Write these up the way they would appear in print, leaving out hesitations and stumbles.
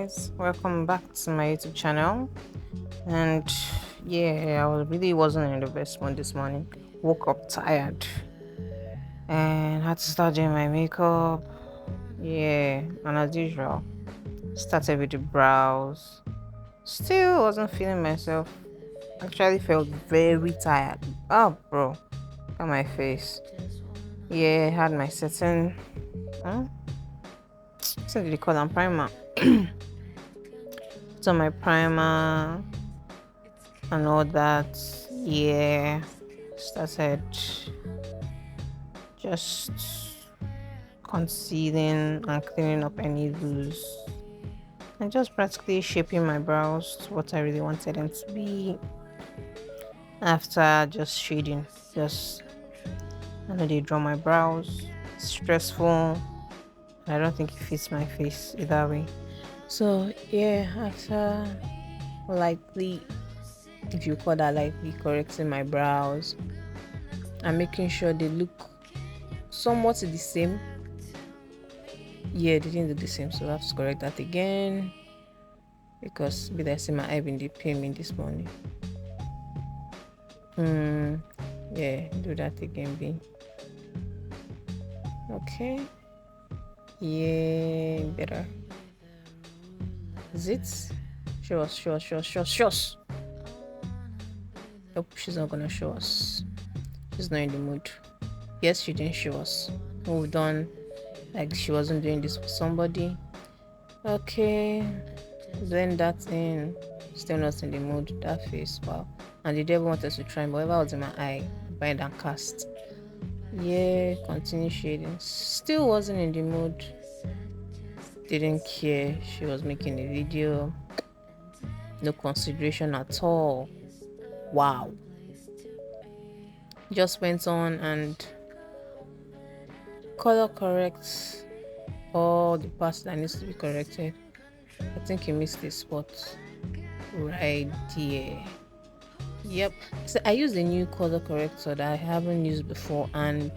guys, welcome back to my YouTube channel. And yeah, really wasn't in the best mood this morning. Woke up tired and had to start doing my makeup. Yeah, and as usual, started with the brows. Still wasn't feeling myself. Actually felt very tired. Oh, bro, look at my face. Yeah, had my setting. Huh? What did they call them? Primer. So my primer and all that. Yeah, started just concealing and cleaning up any loose and just practically shaping my brows to what I really wanted them to be after just shading. Just I know they draw my brows. It's stressful. I don't think it fits my face either way. So yeah, after lightly, if you call that lightly, correcting my brows and making sure they look somewhat the same. Yeah, they didn't do the same, so I have to correct that again because maybe I see my eye been dey pain me this morning. Yeah, do that again, B. Okay. Yeah, better. Is it? Show us, show us, show us, show us, show us. Nope, she's not gonna show us. She's not in the mood. Yes, she didn't show us. Moved on. Like she wasn't doing this for somebody. Okay. Blend that in. Still not in the mood. That face, wow. And the devil wanted to try, but whatever was in my eye, bind and cast. Yeah, continue shading. Still wasn't in the mood. Didn't care. She was making a video. No consideration at all. Wow. Just went on and color correct all the parts that needs to be corrected. I think he missed a spot right there. Yep. So I used a new color corrector that I haven't used before, and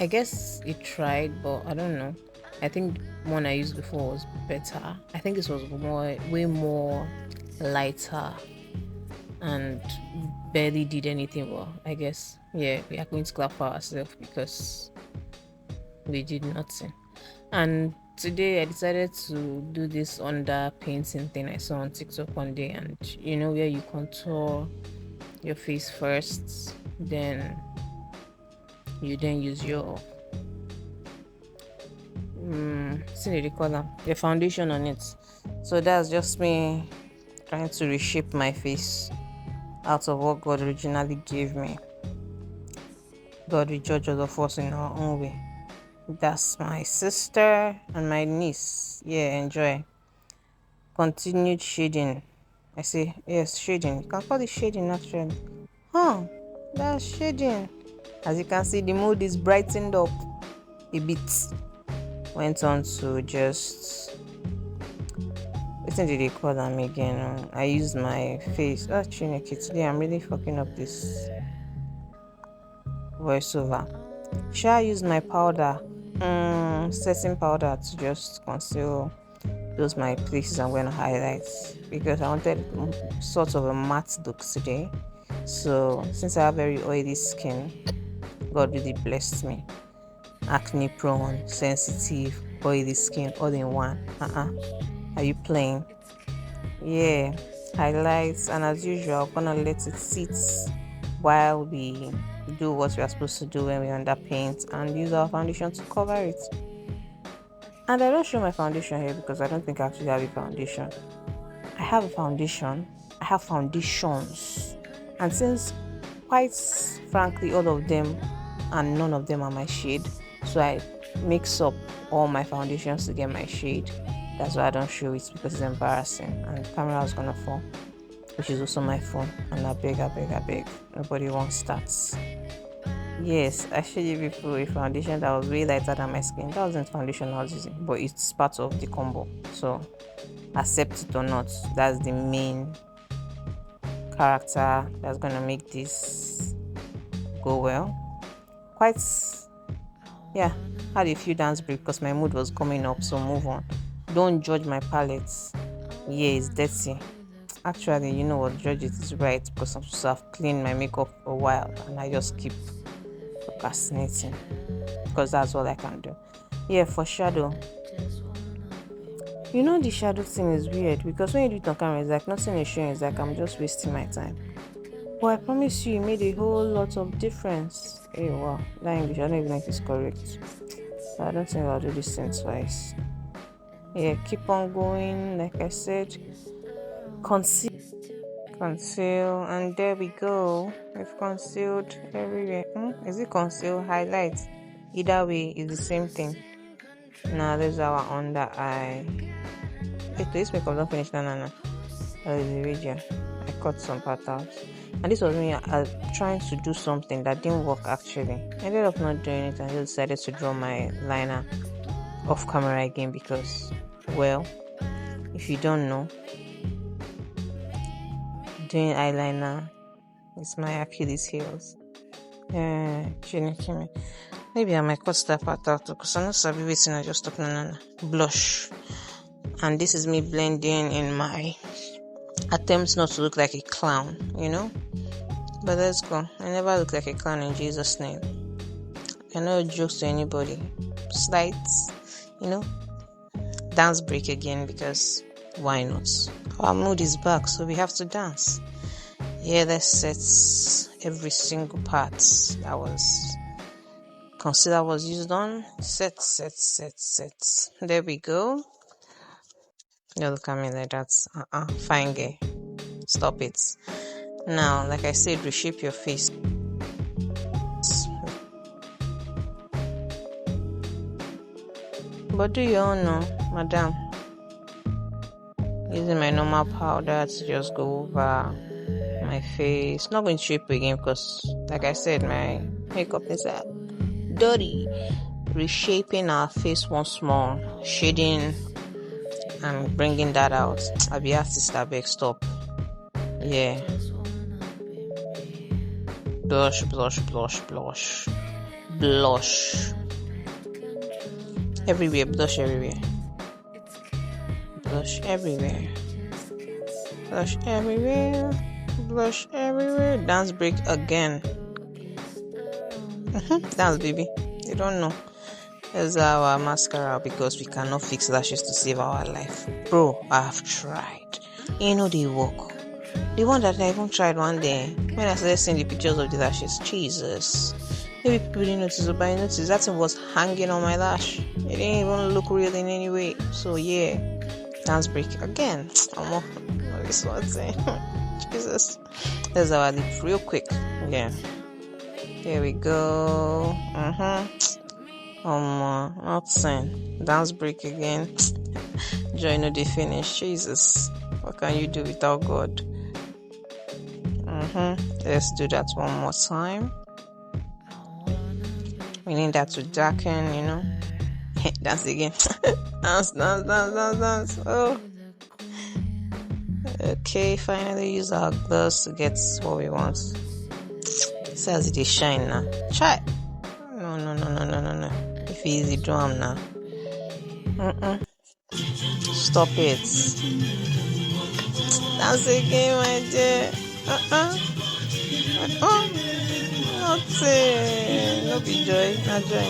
I guess it tried, but I don't know. I think one I used before was better. I think this was way more lighter and barely did anything well. I guess yeah, we are going to clap for ourselves because we did nothing. And today I decided to do this under painting thing I saw on TikTok one day, and where you contour your face first, then you then use your see the color, your foundation on it. So that's just me trying to reshape my face out of what God originally gave me. God will judge all of us in our own way. That's my sister and my niece. Yeah, enjoy. Continued shading. I say yes, shading. You can call it shading actually. Huh, that's shading. As you can see, the mood is brightened up a bit. Went on to just what did they call them again? I used my face. Oh, Chineke, today I'm really fucking up this voiceover. Shall I use my powder? Setting powder to just conceal those my places I'm going to highlight because I wanted sort of a matte look today. So since I have very oily skin, God really blessed me. Acne prone, sensitive, oily skin, all in one. Are you playing? Yeah, highlights, and as usual, I'm gonna let it sit while we do what we are supposed to do when we're under paint and use our foundation to cover it. And I don't show my foundation here because I don't think I actually have a foundation. I have a foundation. I have foundations. And since quite frankly all of them and none of them are my shade, so I mix up all my foundations to get my shade. That's why I don't show it because it's embarrassing and the camera is gonna fall, which is also my phone. And I beg, nobody wants that. Yes, I showed you before a foundation that was way lighter than my skin. That wasn't foundation I was using, but it's part of the combo. So accept it or not, that's the main character that's gonna make this go well. Quite, yeah, had a few dance break because my mood was coming up, so move on. Don't judge my palette. Yeah, it's dirty. Actually, you know what? Judge it is right because I'm supposed to have cleaned my makeup for a while and I just keep procrastinating because that's all I can do. Yeah, for shadow. You know, the shadow thing is weird because when you do it on camera, it's like nothing is showing. It's like I'm just wasting my time. But I promise you, it made a whole lot of difference. Hey, wow. That English, I don't even know if it's correct. So I don't think I'll do this thing twice. Yeah, keep on going. Like I said, conceal, conceal, and there we go. We've concealed everywhere. Is it conceal highlights? Either way, it's the same thing. Now, this is our under eye. Wait, this makeup don't finish. No. That is the region. I cut some part out. And this was me trying to do something that didn't work actually. I ended up not doing it and just decided to draw my liner off camera again because, well, if you don't know, doing eyeliner is my Achilles heels. Maybe I might cut that part out because I'm not sabi waiting. I just talk no. Blush. And this is me blending in my attempts not to look like a clown, you know? But let's go. I never look like a clown in Jesus' name. I know jokes to anybody. Slides, you know? Dance break again because why not? Our mood is back, so we have to dance. Yeah, let's set every single part that was concealer was used on. Set. There we go. You look at me like that's fine girl. Stop it. Now, like I said, reshape your face. But do you all know, madam? Using my normal powder to just go over my face. Not going to shape again because, like I said, my makeup is dirty. Reshaping our face once more, shading and bringing that out. I'll be artist, I beg stop. Yeah. Blush. Everywhere, blush everywhere. Blush everywhere. Dance break again. Dance, baby. You don't know. This is our mascara because we cannot fix lashes to save our life. Bro, I have tried. You know they work. The one that I even tried one day, when I started seeing the pictures of the lashes, Jesus. Maybe people didn't notice, but I noticed that thing was hanging on my lash. It didn't even look real in any way. So yeah, dance break again. This one thing. Jesus. There's our lip real quick. Yeah. There we go. Nothing. Dance break again. Joy no dey finish. Jesus. What can you do without God? Let's do that one more time. We need that to darken, you know. Dance again. Dance. Oh. Okay, finally use our gloss to get what we want. Says it is shine now. Try. No. If easy drum now. Stop it. Dance again, my dear. Nothing. No be joy. Not joy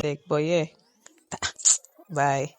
now. But yeah. Bye.